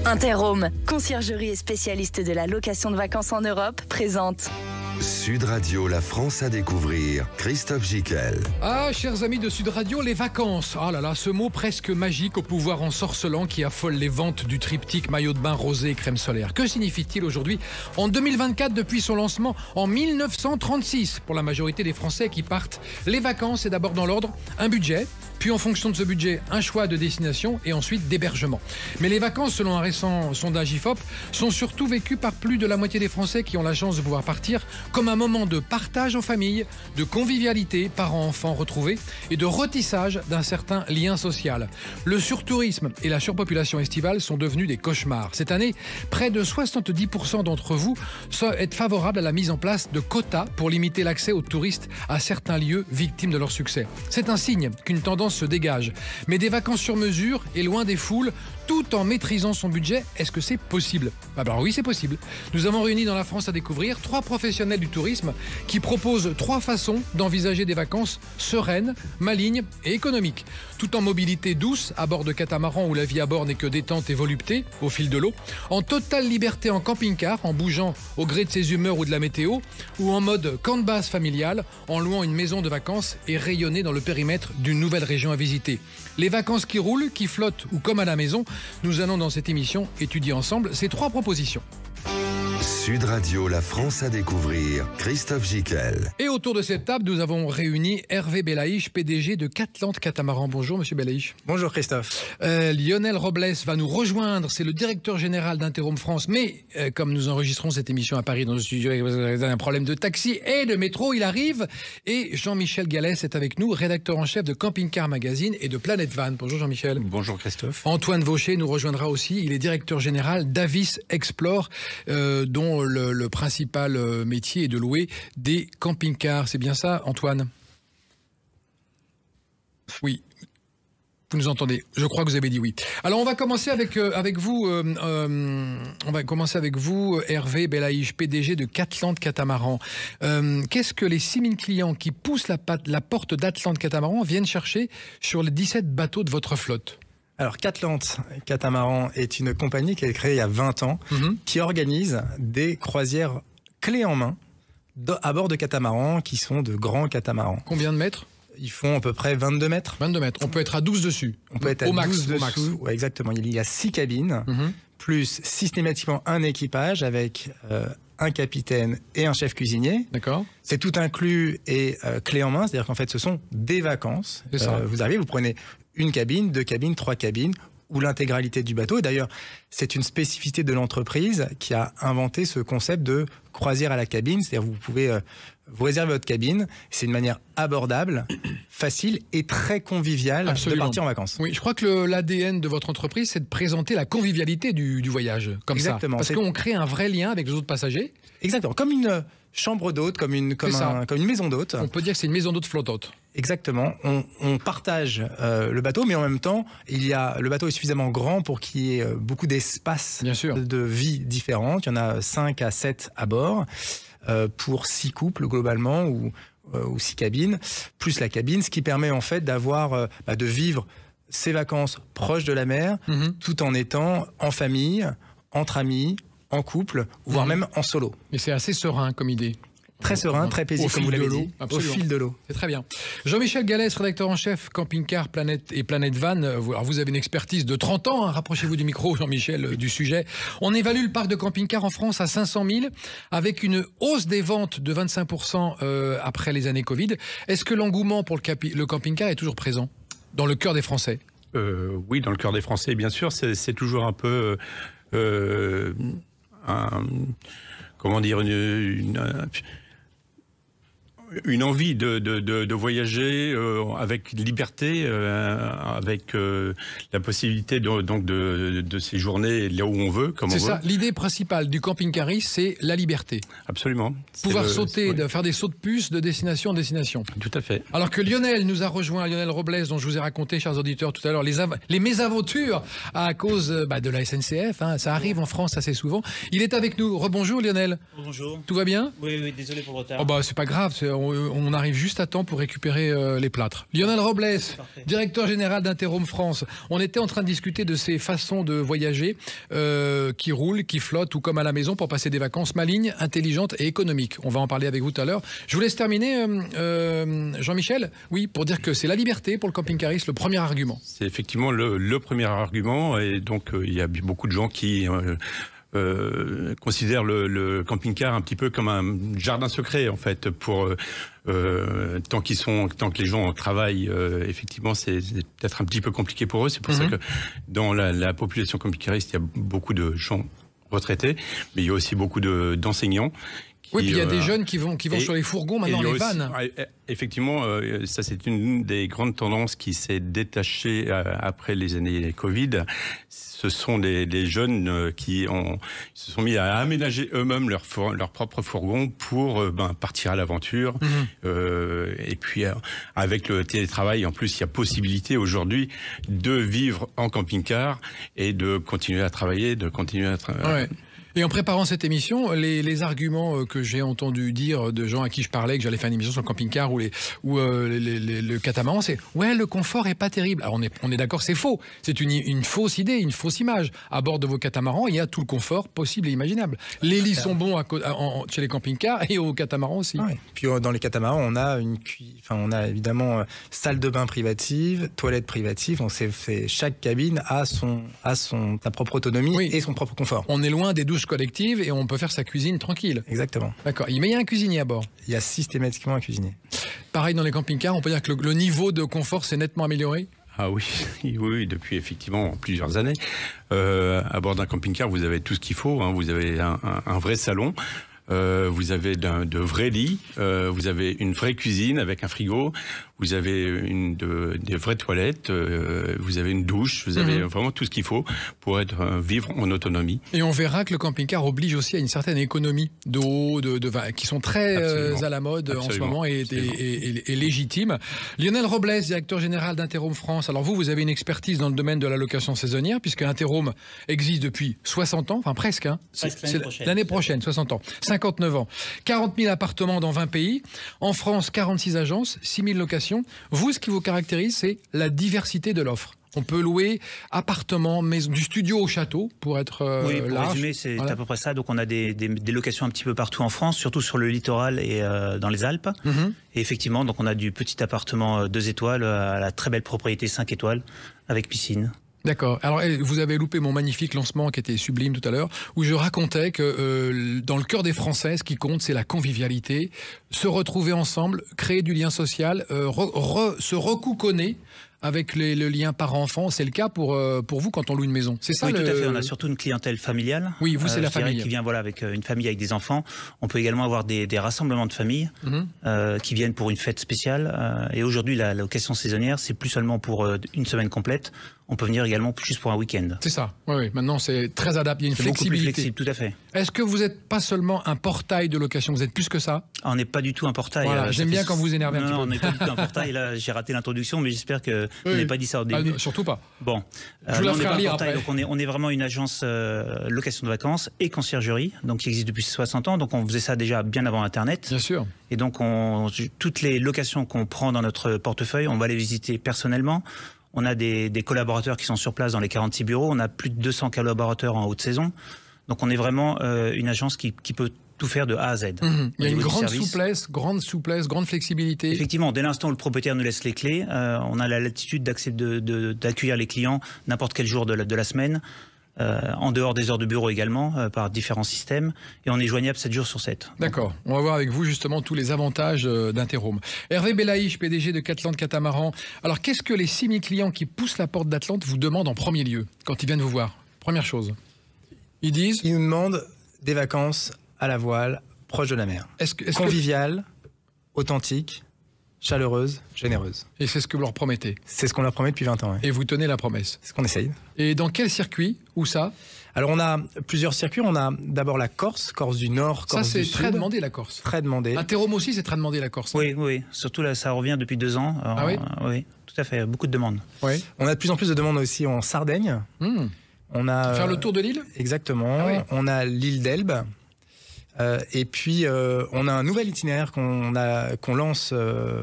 Interhome, conciergerie et spécialiste de la location de vacances en Europe, présente Sud Radio, la France à découvrir. Christophe Gicquel. Ah, chers amis de Sud Radio, les vacances. Ah là là, ce mot presque magique au pouvoir ensorcelant qui affole les ventes du triptyque maillot de bain rosé et crème solaire. Que signifie-t-il aujourd'hui en 2024 depuis son lancement en 1936? Pour la majorité des Français qui partent, les vacances, c'est d'abord dans l'ordre un budget, puis en fonction de ce budget, un choix de destination et ensuite d'hébergement. Mais les vacances, selon un récent sondage IFOP, sont surtout vécues par plus de la moitié des Français qui ont la chance de pouvoir partir comme un moment de partage en famille, de convivialité, parents-enfants retrouvés et de retissage d'un certain lien social. Le surtourisme et la surpopulation estivale sont devenus des cauchemars. Cette année, près de 70% d'entre vous sont favorables à la mise en place de quotas pour limiter l'accès aux touristes à certains lieux victimes de leur succès. C'est un signe qu'une tendance se dégage. Mais des vacances sur mesure et loin des foules, tout en maîtrisant son budget, est-ce que c'est possible? Alors oui, c'est possible. Nous avons réuni dans la France à découvrir 3 professionnels du tourisme qui proposent 3 façons d'envisager des vacances sereines, malignes et économiques. Tout en mobilité douce, à bord de catamaran où la vie à bord n'est que détente et volupté au fil de l'eau, en totale liberté en camping-car, en bougeant au gré de ses humeurs ou de la météo, ou en mode camp de base familial, en louant une maison de vacances et rayonner dans le périmètre d'une nouvelle région à visiter. Les vacances qui roulent, qui flottent ou comme à la maison, nous allons dans cette émission étudier ensemble ces 3 propositions. Sud Radio, la France à découvrir. Christophe Gicquel. Et autour de cette table, nous avons réuni Hervé Belaïch, PDG de Catlante Catamaran. Bonjour, monsieur Belaïch. Bonjour, Christophe. Lionel Robles va nous rejoindre. C'est le directeur général d'Interhome France. Mais comme nous enregistrons cette émission à Paris dans le studio, il y a un problème de taxi et de métro. Il arrive. Et Jean-Michel Gallès est avec nous, rédacteur en chef de Camping Car Magazine et de Planète Van. Bonjour, Jean-Michel. Bonjour, Christophe. Antoine Vaucher nous rejoindra aussi. Il est directeur général d'Avis Explore, dont le principal métier est de louer des camping-cars. C'est bien ça, Antoine? Oui. Vous nous entendez? Je crois que vous avez dit oui. Alors, on va commencer avec vous. On va commencer avec vous, Hervé Belaïch, PDG de Catlante Catamaran. Qu'est-ce que les 6000 clients qui poussent la porte d'Atlante Catamaran viennent chercher sur les 17 bateaux de votre flotte? Alors, Catlante Catamaran est une compagnie qui a été créée il y a 20 ans, qui organise des croisières clés en main à bord de catamarans qui sont de grands catamarans. Combien de mètres? Ils font à peu près 22 mètres. 22 mètres. On peut être à 12 dessus. On peut être à 12 dessous. Ouais, exactement. Il y a 6 cabines, plus systématiquement un équipage avec un capitaine et un chef cuisinier. D'accord. C'est tout inclus et clé en main, c'est-à-dire qu'en fait, ce sont des vacances. Vous arrivez, vous prenez une cabine, 2 cabines, 3 cabines, ou l'intégralité du bateau. Et d'ailleurs, c'est une spécificité de l'entreprise qui a inventé ce concept de croisière à la cabine. C'est-à-dire vous pouvez vous réserver votre cabine. C'est une manière abordable, facile et très conviviale de partir en vacances. Oui, je crois que l'ADN de votre entreprise, c'est de présenter la convivialité du voyage, comme Exactement, ça. Parce qu'on crée un vrai lien avec les autres passagers. Exactement, comme une chambre d'hôte, comme une maison d'hôte. On peut dire que c'est une maison d'hôte flottante. Exactement. On partage le bateau, mais en même temps, le bateau est suffisamment grand pour qu'il y ait beaucoup d'espaces de vie différents. Il y en a 5 à 7 à bord pour 6 couples globalement ou 6 cabines, plus la cabine, ce qui permet en fait de vivre ses vacances proches de la mer, tout en étant en famille, entre amis, en couple, voire même en solo. Et c'est assez serein comme idée. Très serein, très paisible, comme vous l'avez dit. Au fil de l'eau. C'est très bien. Jean-Michel Gallès, rédacteur en chef Camping Car Planète et Planète Van. Alors vous avez une expertise de 30 ans. Rapprochez-vous du micro, Jean-Michel, du sujet. On évalue le parc de camping-car en France à 500 000, avec une hausse des ventes de 25% après les années Covid. Est-ce que l'engouement pour le camping-car est toujours présent dans le cœur des Français? Oui, dans le cœur des Français, bien sûr. C'est toujours un peu... comment dire, une envie de voyager avec liberté, avec la possibilité de séjourner là où on veut, comme on veut. C'est ça, l'idée principale du camping-cariste, c'est la liberté. Absolument. Pouvoir sauter, de faire des sauts de puce de destination en destination. Tout à fait. Alors que Lionel nous a rejoint, Lionel Robles, dont je vous ai raconté, chers auditeurs, tout à l'heure, les mésaventures à cause de la SNCF. Ça arrive en France assez souvent. Il est avec nous. Rebonjour Lionel. Bonjour. Tout va bien? Oui, désolé pour le retard. Oh c'est pas grave, on arrive juste à temps pour récupérer les plâtres. Lionel Robles, directeur général d'Interhome France. On était en train de discuter de ces façons de voyager qui roulent, qui flottent, ou comme à la maison pour passer des vacances malignes, intelligentes et économiques. On va en parler avec vous tout à l'heure. Je vous laisse terminer, Jean-Michel. Oui, pour dire que c'est la liberté pour le camping-cariste, le premier argument. C'est effectivement le premier argument, et donc il y a beaucoup de gens qui considèrent le camping-car un petit peu comme un jardin secret en fait pour tant que les gens travaillent, effectivement c'est peut-être un petit peu compliqué pour eux. C'est pour ça que dans la population camping-cariste, il y a beaucoup de gens retraités, mais il y a aussi beaucoup d'enseignants. Oui, puis il y a des jeunes qui vont sur les fourgons, maintenant les vannes. Effectivement, ça c'est une des grandes tendances qui s'est détachée après les années Covid. Ce sont des jeunes qui se sont mis à aménager eux-mêmes leur propre fourgon pour partir à l'aventure. Et puis avec le télétravail, en plus, il y a possibilité aujourd'hui de vivre en camping-car et de continuer à travailler, Ouais. Et en préparant cette émission, les arguments que j'ai entendu dire de gens à qui je parlais, que j'allais faire une émission sur le camping-car ou le catamaran, c'est « ouais, le confort est pas terrible ». Alors on est d'accord, c'est faux. C'est une fausse idée, une fausse image. À bord de vos catamarans, il y a tout le confort possible et imaginable. Les lits sont bons chez les camping-cars et au catamaran aussi. Ouais. Puis dans les catamarans, on a évidemment salle de bain privative, toilette privative. Donc chaque cabine a sa propre autonomie et son propre confort. On est loin des douches collectives et on peut faire sa cuisine tranquille. Exactement. D'accord. Mais il y a un cuisinier à bord. Il y a systématiquement un cuisinier. Pareil dans les camping-cars, on peut dire que le niveau de confort s'est nettement amélioré. Ah oui, depuis effectivement plusieurs années. À bord d'un camping-car, vous avez tout ce qu'il faut. Vous avez un vrai salon. Vous avez de vrais lits, vous avez une vraie cuisine avec un frigo, vous avez des vraies toilettes, vous avez une douche, vous avez vraiment tout ce qu'il faut pour vivre en autonomie. Et on verra que le camping-car oblige aussi à une certaine économie d'eau, qui sont très à la mode en ce moment et légitimes. Lionel Robles, directeur général d'Interhome France. Alors vous avez une expertise dans le domaine de la location saisonnière, puisque Interhome existe depuis 60 ans, enfin presque. L'année prochaine, 60 ans. 59 ans. 40 000 appartements dans 20 pays. En France, 46 agences, 6 000 locations. Vous, ce qui vous caractérise, c'est la diversité de l'offre. On peut louer appartements, maisons, du studio au château, pour être oui, pour large. résumer, c'est à peu près ça. Donc on a des locations un petit peu partout en France, surtout sur le littoral et dans les Alpes. Et effectivement, donc on a du petit appartement 2 étoiles à la très belle propriété 5 étoiles, avec piscine. D'accord. Alors, vous avez loupé mon magnifique lancement qui était sublime tout à l'heure, où je racontais que dans le cœur des Français, ce qui compte, c'est la convivialité, se retrouver ensemble, créer du lien social, se recouconner avec le lien parent-enfant. C'est le cas pour vous quand on loue une maison. C'est ça. Oui, tout à fait. On a surtout une clientèle familiale. Oui, vous, c'est la famille. Qui vient avec une famille avec des enfants. On peut également avoir des rassemblements de famille qui viennent pour une fête spéciale. Et aujourd'hui, la location saisonnière, c'est plus seulement pour une semaine complète. On peut venir également juste pour un week-end. C'est ça. Oui. Maintenant, c'est très adapté. Il y a une flexibilité. Beaucoup plus flexible, tout à fait. Est-ce que vous n'êtes pas seulement un portail de location? Vous êtes plus que ça? On n'est pas du tout un portail. Voilà, j'aime bien quand vous énervez un petit peu. Non, on n'est pas du tout un portail. Là, j'ai raté l'introduction, mais j'espère que vous n'avez pas dit ça au début. Surtout pas. Bon. Je vous la ferai lire après. Donc on est vraiment une agence location de vacances et conciergerie, donc qui existe depuis 60 ans. Donc on faisait ça déjà bien avant Internet. Bien sûr. Et donc toutes les locations qu'on prend dans notre portefeuille, on va les visiter personnellement. On a des collaborateurs qui sont sur place dans les 46 bureaux. On a plus de 200 collaborateurs en haute saison. Donc on est vraiment une agence qui peut tout faire de A à Z. Il y a une grande souplesse, grande flexibilité. Effectivement, dès l'instant où le propriétaire nous laisse les clés, on a la latitude d'accueillir les clients n'importe quel jour de la semaine. En dehors des heures de bureau également, par différents systèmes. Et on est joignable 7 jours sur 7. D'accord. On va voir avec vous justement tous les avantages d'Interhome. Hervé Belaïch, PDG de Catlante Catamaran. Alors, qu'est-ce que les 6000 clients qui poussent la porte d'Atlante vous demandent en premier lieu, quand ils viennent vous voir? Première chose. Ils nous demandent des vacances à la voile, proche de la mer. Conviviales, authentiques, chaleureuse, généreuse. Et c'est ce que vous leur promettez? C'est ce qu'on leur promet depuis 20 ans. Ouais. Et vous tenez la promesse? C'est ce qu'on essaye. Et dans quel circuit? Où ça? Alors on a plusieurs circuits. On a d'abord la Corse du Nord, Corse du Sud. Ça c'est très demandé, la Corse. Très demandé. Interhome aussi c'est très demandé, la Corse. Oui. Surtout là, ça revient depuis 2 ans. Alors, oui, tout à fait. Beaucoup de demandes. Oui. On a de plus en plus de demandes aussi en Sardaigne. On a faire le tour de l'île? Exactement. On a l'île d'Elbe. Et puis, on a un nouvel itinéraire qu'on lance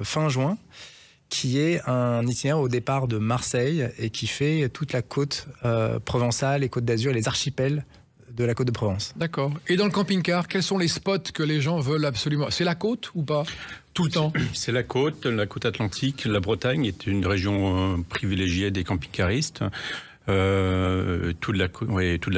fin juin, qui est un itinéraire au départ de Marseille et qui fait toute la côte provençale, les côtes d'Azur et les archipels de la côte de Provence. D'accord. Et dans le camping-car, quels sont les spots que les gens veulent absolument? C'est la côte ou pas? Tout le temps? C'est la côte atlantique. La Bretagne est une région privilégiée des camping-caristes. Toute la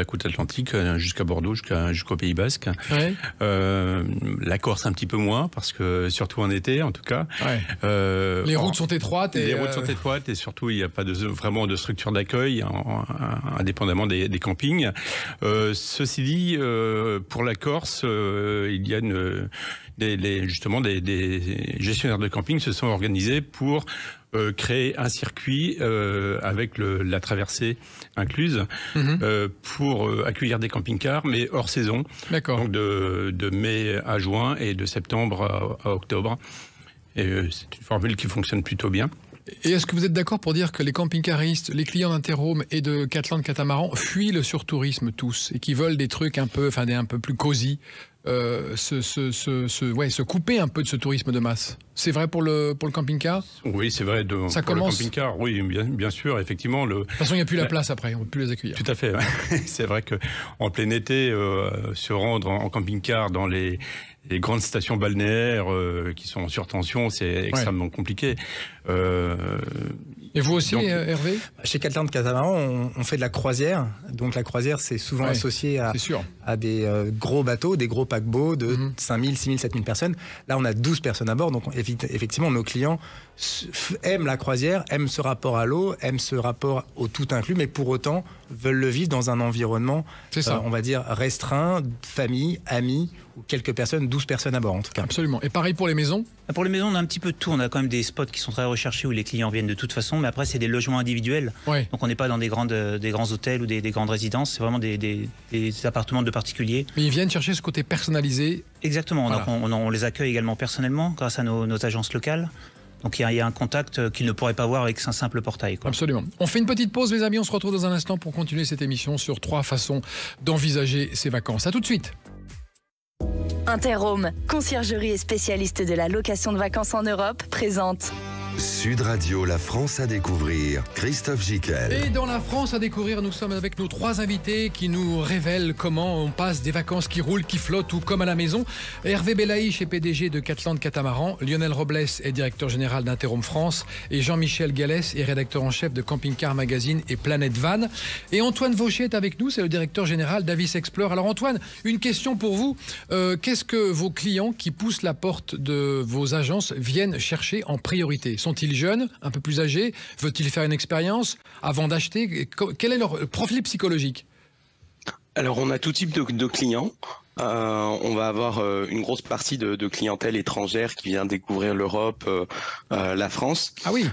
côte atlantique jusqu'à Bordeaux, jusqu'au Pays Basque. Ouais. La Corse un petit peu moins, parce que surtout en été en tout cas. Ouais. Les routes sont étroites. Les routes sont étroites et surtout il n'y a pas vraiment de structure d'accueil, indépendamment des campings. Ceci dit, pour la Corse, il y a justement des gestionnaires de camping se sont organisés pour créer un circuit avec la traversée incluse pour accueillir des camping-cars, mais hors saison. D'accord. Donc de mai à juin et de septembre à octobre. Et c'est une formule qui fonctionne plutôt bien. Et est-ce que vous êtes d'accord pour dire que les camping-caristes, les clients d'Interhome et de Catland Catamaran fuient le surtourisme tous et qui veulent des trucs un peu plus cosy, se couper un peu de ce tourisme de masse? C'est vrai pour le camping-car? Oui, c'est vrai. Le camping-car, oui, bien sûr, effectivement. De toute façon, il n'y a plus la place après, on ne peut plus les accueillir. Tout à fait. C'est vrai qu'en plein été, se rendre en camping-car dans les grandes stations balnéaires qui sont en surtension, c'est extrêmement compliqué. Et vous aussi, Hervé? Chez Catland Catamaran, on fait de la croisière. Donc la croisière, c'est souvent associé à des gros bateaux, des gros paquebots de 5000, 6000, 7000 personnes. Là, on a 12 personnes à bord. Donc effectivement, nos clients aiment la croisière, aiment ce rapport à l'eau, aiment ce rapport au tout inclus, mais pour autant veulent le vivre dans un environnement, on va dire, restreint, famille, amis, ou quelques personnes, 12 personnes à bord en tout cas. Absolument. Et pareil pour les maisons? Pour les maisons, on a un petit peu de tout. On a quand même des spots qui sont très recherchés où les clients viennent de toute façon, mais après c'est des logements individuels. Ouais. Donc on n'est pas dans des grands hôtels ou des grandes résidences, c'est vraiment des appartements de particuliers. Mais ils viennent chercher ce côté personnalisé. Exactement. Voilà. Donc on les accueille également personnellement grâce à nos agences locales. Donc il y a un contact qu'ils ne pourraient pas voir avec un simple portail, quoi. Absolument. On fait une petite pause, les amis. On se retrouve dans un instant pour continuer cette émission sur 3 façons d'envisager ses vacances. À tout de suite. Interhome, conciergerie et spécialiste de la location de vacances en Europe, présente Sud Radio, la France à découvrir, Christophe Gicquel. Et dans la France à découvrir, nous sommes avec nos 3 invités qui nous révèlent comment on passe des vacances qui roulent, qui flottent ou comme à la maison. Hervé Belaïch est PDG de Catland Catamaran, Lionel Robles est directeur général d'Interhome France et Jean-Michel Gallès est rédacteur en chef de Camping Car Magazine et Planète Van. Et Antoine Vauchier est avec nous, c'est le directeur général d'Avis Explore. Alors Antoine, une question pour vous. Qu'est-ce que vos clients qui poussent la porte de vos agences viennent chercher en priorité? Sont-ils jeunes, un peu plus âgés? Veulent-ils faire une expérience avant d'acheter? Quel est leur profil psychologique? Alors, on a tout type de clients. On va avoir une grosse partie de clientèle étrangère qui vient découvrir l'Europe, la France. Ah oui.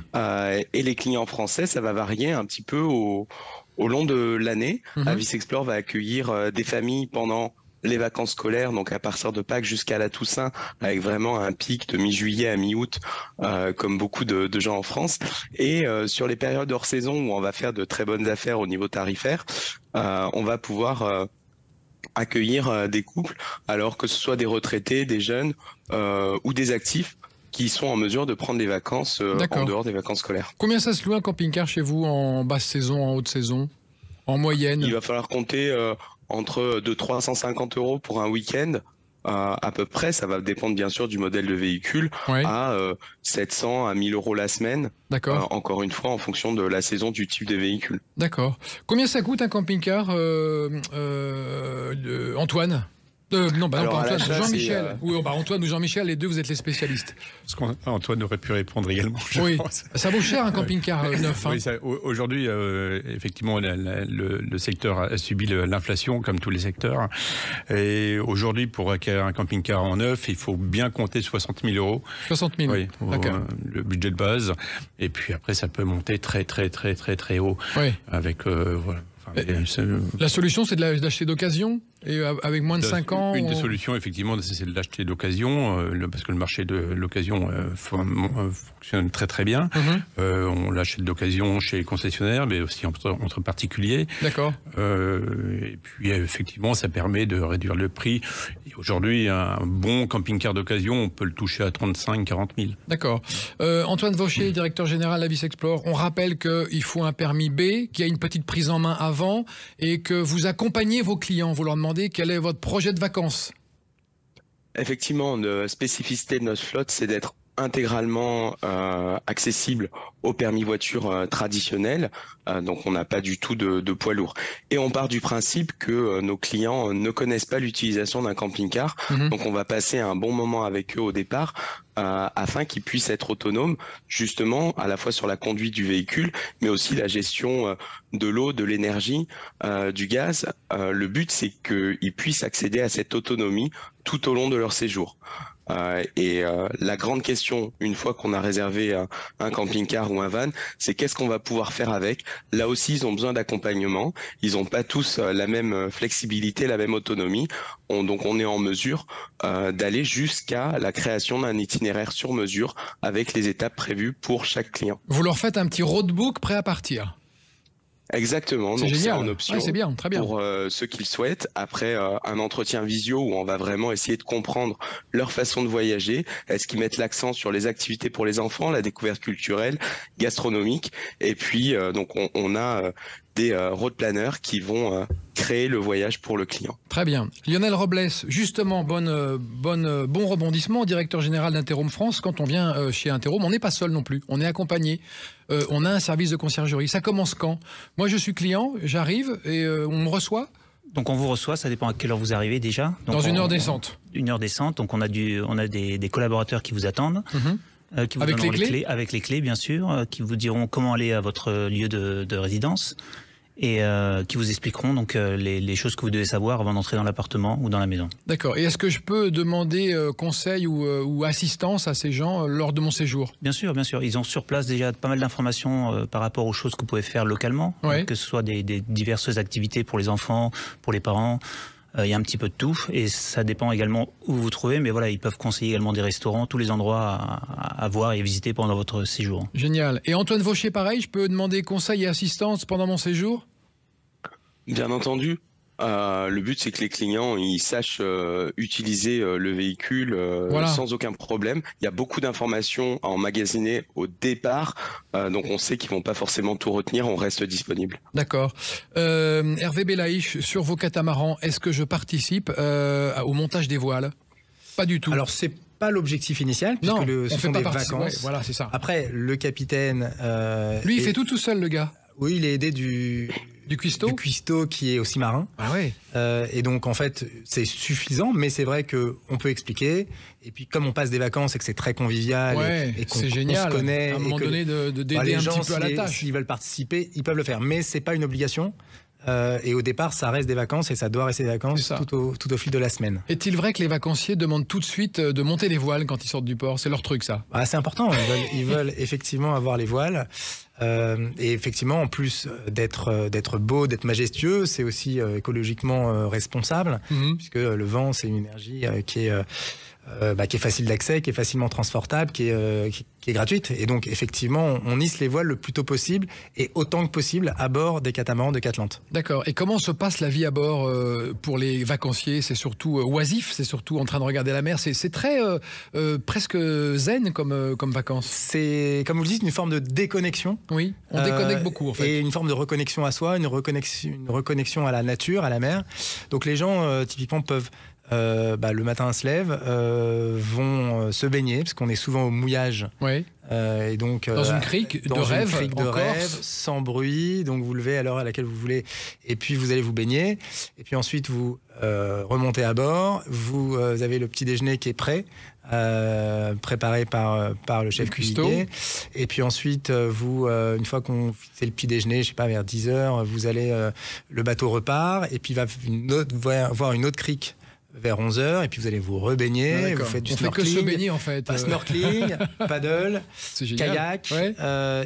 Et les clients français, ça va varier un petit peu au long de l'année. Avis Explore va accueillir des familles pendant les vacances scolaires, donc à partir de Pâques jusqu'à la Toussaint, avec vraiment un pic de mi-juillet à mi-août, comme beaucoup de gens en France. Et sur les périodes hors saison où on va faire de très bonnes affaires au niveau tarifaire, on va pouvoir accueillir des couples, alors que ce soit des retraités, des jeunes ou des actifs qui sont en mesure de prendre des vacances en dehors des vacances scolaires. Combien ça se loue un camping-car chez vous en basse saison, en haute saison, en moyenne? Il va falloir compter entre 350 € pour un week-end, à peu près. Ça va dépendre bien sûr du modèle de véhicule, à 700 à 1000 € la semaine. D'accord. Encore une fois, en fonction de la saison, du type de véhicule. D'accord. Combien ça coûte un camping-car, Antoine? Non, pas Antoine, Jean-Michel. Antoine ou Jean-Michel, les deux, vous êtes les spécialistes. Parce qu'Antoine aurait pu répondre également. Oui, ça vaut cher un camping-car neuf. Oui, aujourd'hui, effectivement, le secteur a subi l'inflation, comme tous les secteurs. Et aujourd'hui, pour acquérir un camping-car en neuf, il faut bien compter 60 000 €. 60 000 oui, le budget de base. Et puis après, ça peut monter très haut. Oui. Avec, voilà. La solution, c'est d'acheter d'occasion? Et avec moins de 5 ans Une des solutions, effectivement, c'est de l'acheter d'occasion, parce que le marché de l'occasion fonctionne très très bien. On l'achète d'occasion chez les concessionnaires, mais aussi entre particuliers. D'accord. Et puis, effectivement, ça permet de réduire le prix. Aujourd'hui, un bon camping-car d'occasion, on peut le toucher à 35-40 000. D'accord. Antoine Vaucher, directeur général d'Avis Explore, on rappelle qu'il faut un permis B, qu'il y a une petite prise en main avant et que vous accompagnez vos clients. Vous leur demandez quel est votre projet de vacances. Effectivement, une spécificité de notre flotte, c'est d'être intégralement accessible au permis voiture traditionnel, donc on n'a pas du tout de poids lourd. Et on part du principe que nos clients ne connaissent pas l'utilisation d'un camping-car, donc on va passer un bon moment avec eux au départ afin qu'ils puissent être autonomes justement à la fois sur la conduite du véhicule, mais aussi la gestion de l'eau, de l'énergie, du gaz. Le but, c'est qu'ils puissent accéder à cette autonomie tout au long de leur séjour. La grande question, une fois qu'on a réservé un camping-car ou un van, c'est qu'est-ce qu'on va pouvoir faire avec. Là aussi, ils ont besoin d'accompagnement. Ils n'ont pas tous la même flexibilité, la même autonomie. Donc on est en mesure d'aller jusqu'à la création d'un itinéraire sur mesure avec les étapes prévues pour chaque client. Vous leur faites un petit roadbook prêt à partir. Exactement, c'est génial. En option c'est bien, très bien. Pour ceux qui le souhaitent. Après un entretien visio où on va vraiment essayer de comprendre leur façon de voyager. Est-ce qu'ils mettent l'accent sur les activités pour les enfants, la découverte culturelle, gastronomique, et puis donc on a des road planners qui vont créer le voyage pour le client. Très bien. Lionel Robles, justement, bon rebondissement, directeur général d'Interhome France. Quand on vient chez Interhome, on n'est pas seul non plus, on est accompagné. On a un service de conciergerie. Ça commence quand? Moi, je suis client, j'arrive et on me reçoit. Donc on vous reçoit, ça dépend à quelle heure vous arrivez déjà. Donc dans une heure décente. Une heure décente, donc on a des collaborateurs qui vous attendent. Qui vous avec les clés avec les clés, bien sûr, qui vous diront comment aller à votre lieu de résidence et qui vous expliqueront donc les choses que vous devez savoir avant d'entrer dans l'appartement ou dans la maison. D'accord. Et est-ce que je peux demander conseil ou assistance à ces gens lors de mon séjour? Bien sûr, bien sûr. Ils ont sur place déjà pas mal d'informations par rapport aux choses que vous pouvez faire localement, que ce soit des diverses activités pour les enfants, pour les parents. Il y a un petit peu de tout et ça dépend également où vous vous trouvez, mais voilà, ils peuvent conseiller également des restaurants, tous les endroits à voir et visiter pendant votre séjour. Génial. Et Antoine Vaucher, pareil, je peux demander conseil et assistance pendant mon séjour? Bien entendu. Le but, c'est que les clients ils sachent utiliser le véhicule sans aucun problème. Il y a beaucoup d'informations à emmagasiner au départ, donc on sait qu'ils vont pas forcément tout retenir, on reste disponible. D'accord. Hervé Belaïch, sur vos catamarans, est-ce que je participe au montage des voiles? Pas du tout. Alors c'est pas l'objectif initial, puisque ce sont des vacances. Ouais, voilà, c'est ça. Après, le capitaine... lui, il fait tout seul, le gars. Oui, il est aidé du cuistot. Du cuistot qui est aussi marin. Ah ouais. Et donc en fait c'est suffisant, mais c'est vrai que on peut expliquer. Et puis comme on passe des vacances et que c'est très convivial et qu'on se connaît, à un moment donné d'aider un petit peu à la tâche. S'ils veulent participer, ils peuvent le faire, mais c'est pas une obligation. Et au départ, ça reste des vacances et ça doit rester des vacances tout au fil de la semaine. Est-il vrai que les vacanciers demandent tout de suite de monter les voiles quand ils sortent du port? C'est leur truc, ça. C'est important. Ils veulent effectivement avoir les voiles. Et effectivement, en plus d'être beau, d'être majestueux, c'est aussi écologiquement responsable, puisque le vent, c'est une énergie qui est facile d'accès, qui est facilement transportable, qui est gratuite. Et donc, effectivement, on hisse les voiles le plus tôt possible et autant que possible à bord des catamarans de Catlante. D'accord. Et comment se passe la vie à bord pour les vacanciers? C'est surtout oisif, c'est surtout en train de regarder la mer. C'est très presque zen comme vacances. C'est, comme vous le dites, une forme de déconnexion. Oui, on déconnecte beaucoup, en fait. Et une forme de reconnexion à soi, une reconnexion à la nature, à la mer. Donc, les gens, typiquement, peuvent... le matin se lèvent, vont se baigner parce qu'on est souvent au mouillage. Oui. Et donc dans une crique de rêve, sans bruit. Donc vous levez à l'heure à laquelle vous voulez, et puis vous allez vous baigner. Et puis ensuite vous remontez à bord. Vous avez le petit déjeuner qui est prêt. Préparé par le chef cuisinier. Et puis ensuite, une fois qu'on fait le petit déjeuner, je sais pas, vers 10h, vous allez, le bateau repart, et puis va voir une autre crique vers 11h, et puis vous allez vous rebaigner, vous faites du snorkeling. On fait que se baigner en fait. Snorkeling, paddle, kayak,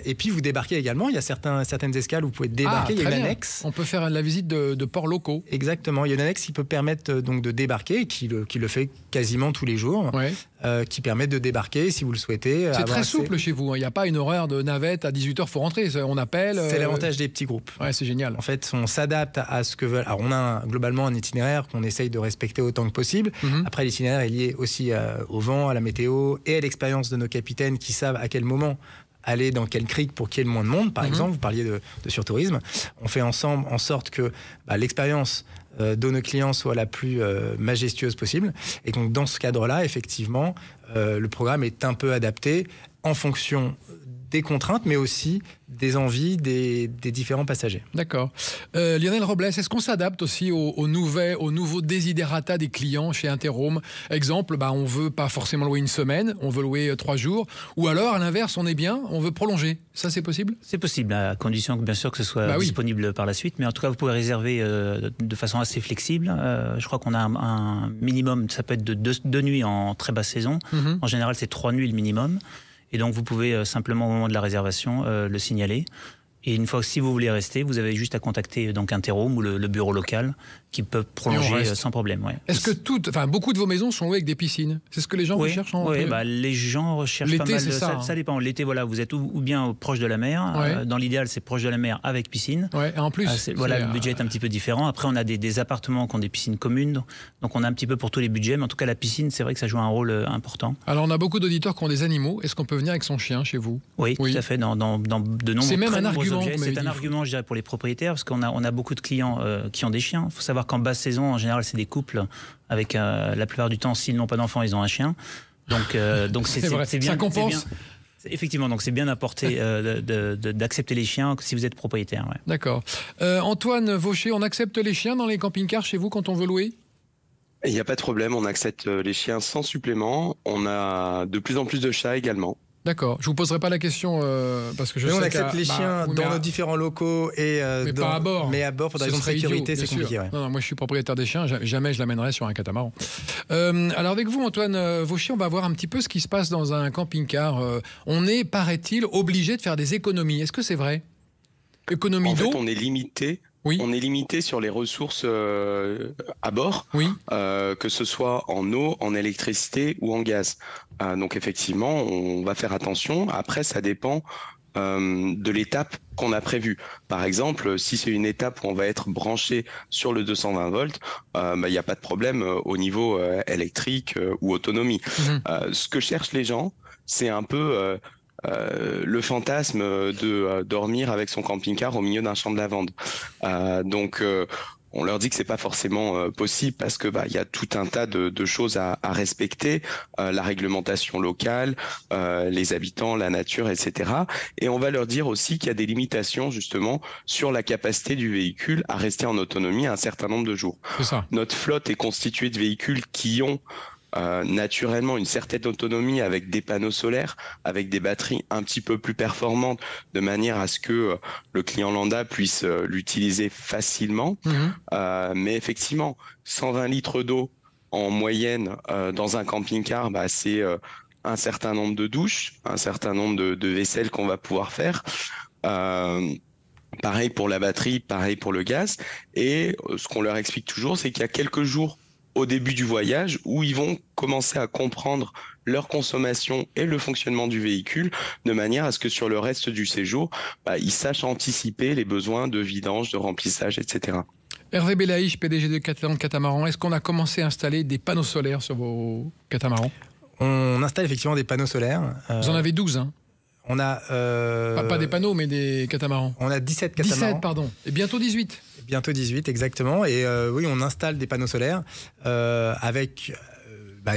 et puis vous débarquez également. Il y a certaines escales où vous pouvez débarquer. Il y a une annexe. On peut faire la visite de ports locaux. Exactement. Il y a une annexe qui peut permettre donc de débarquer, qui le fait quasiment tous les jours, qui permet de débarquer si vous le souhaitez. C'est très souple chez vous. Il n'y a pas une horaire de navette à 18h, il faut rentrer. On appelle. C'est l'avantage des petits groupes. Ouais, c'est génial. En fait, on s'adapte à ce que veulent. Alors, on a globalement un itinéraire qu'on essaye de respecter autant que possible. Après, l'itinéraire est lié aussi au vent, à la météo et à l'expérience de nos capitaines qui savent à quel moment aller dans quel crique pour qu'il y ait le moins de monde. Par exemple, vous parliez de surtourisme. On fait ensemble en sorte que l'expérience de nos clients soit la plus majestueuse possible. Et donc, dans ce cadre-là, effectivement, le programme est un peu adapté en fonction des contraintes, mais aussi des envies des différents passagers. D'accord. Lionel Robles, est-ce qu'on s'adapte aussi aux nouveaux desiderata des clients chez Interhome? Exemple, on veut pas forcément louer une semaine, on veut louer 3 jours, ou alors, à l'inverse, on est bien, on veut prolonger. Ça, c'est possible? C'est possible, à condition que, bien sûr, que ce soit disponible par la suite, mais en tout cas, vous pouvez réserver de façon assez flexible. Je crois qu'on a un minimum, ça peut être de 2 nuits en très basse saison. En général, c'est 3 nuits le minimum. Et donc, vous pouvez simplement, au moment de la réservation, le signaler. Et une fois que si vous voulez rester, vous avez juste à contacter donc Interhome ou le bureau local qui peut prolonger sans problème. Est-ce que beaucoup de vos maisons sont louées avec des piscines? C'est ce que les gens recherchent les gens recherchent pas mal. Ça dépend. L'été, vous êtes ou bien proche de la mer. Dans l'idéal, c'est proche de la mer avec piscine. Et en plus, le budget est un petit peu différent. Après, on a des appartements qui ont des piscines communes. Donc, on a un petit peu pour tous les budgets. Mais en tout cas, la piscine, c'est vrai que ça joue un rôle important. Alors, on a beaucoup d'auditeurs qui ont des animaux. Est-ce qu'on peut venir avec son chien chez vous? Oui, tout à fait. Dans de nombreux C'est même un argument. C'est un argument, je dirais, pour les propriétaires, parce qu'on a beaucoup de clients qui ont des chiens. Il faut savoir qu'en basse saison, en général, c'est des couples avec la plupart du temps, s'ils n'ont pas d'enfants, ils ont un chien. Donc c'est bien. Ça compense. Effectivement, donc c'est bien apporté d'accepter les chiens si vous êtes propriétaire. D'accord. Antoine Vaucher, on accepte les chiens dans les camping-cars chez vous quand on veut louer? Il n'y a pas de problème, on accepte les chiens sans supplément. On a de plus en plus de chats également. D'accord. Je vous poserai pas la question parce que on accepte les chiens dans nos différents locaux mais pas à bord. Mais à bord pour des raisons de sécurité, c'est compliqué. Non, moi je suis propriétaire des chiens. Jamais je l'amènerai sur un catamaran. Alors avec vous, Antoine Vaucher, on va voir un petit peu ce qui se passe dans un camping-car. On est, paraît-il, obligé de faire des économies. Est-ce que c'est vrai? Économie d'eau. En fait, on est limité. On est limité sur les ressources à bord, que ce soit en eau, en électricité ou en gaz. Donc effectivement, on va faire attention. Après, ça dépend de l'étape qu'on a prévue. Par exemple, si c'est une étape où on va être branché sur le 220 volts, il n'y a pas de problème au niveau électrique ou autonomie. Ce que cherchent les gens, c'est un peu... le fantasme de dormir avec son camping-car au milieu d'un champ de lavande. Donc, on leur dit que c'est pas forcément possible parce que il y a tout un tas de choses à respecter, la réglementation locale, les habitants, la nature, etc. Et on va leur dire aussi qu'il y a des limitations justement sur la capacité du véhicule à rester en autonomie un certain nombre de jours. C'est ça. Notre flotte est constituée de véhicules qui ont naturellement une certaine autonomie avec des panneaux solaires, avec des batteries un petit peu plus performantes, de manière à ce que le client lambda puisse l'utiliser facilement. Mais effectivement, 120 litres d'eau en moyenne dans un camping-car, c'est un certain nombre de douches, un certain nombre de vaisselles qu'on va pouvoir faire. Pareil pour la batterie, pareil pour le gaz. Et ce qu'on leur explique toujours, c'est qu'il y a quelques jours au début du voyage où ils vont commencer à comprendre leur consommation et le fonctionnement du véhicule de manière à ce que sur le reste du séjour, ils sachent anticiper les besoins de vidange, de remplissage, etc. Hervé Belaïch, PDG de Catamaran, est-ce qu'on a commencé à installer des panneaux solaires sur vos catamarans? On installe effectivement des panneaux solaires. Vous en avez 12, hein? On a... Pas des panneaux, mais des catamarans. On a 17 catamarans. 17, pardon. Et bientôt 18. Bientôt 18, exactement. Et oui, on installe des panneaux solaires avec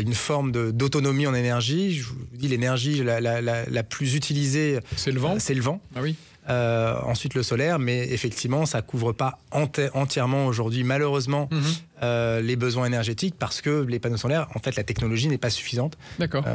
une forme d'autonomie en énergie. Je vous dis, l'énergie la plus utilisée... C'est le vent. C'est le vent. Ah oui. ensuite le solaire, mais effectivement, ça couvre pas entièrement aujourd'hui, malheureusement, les besoins énergétiques, parce que les panneaux solaires, en fait, la technologie n'est pas suffisante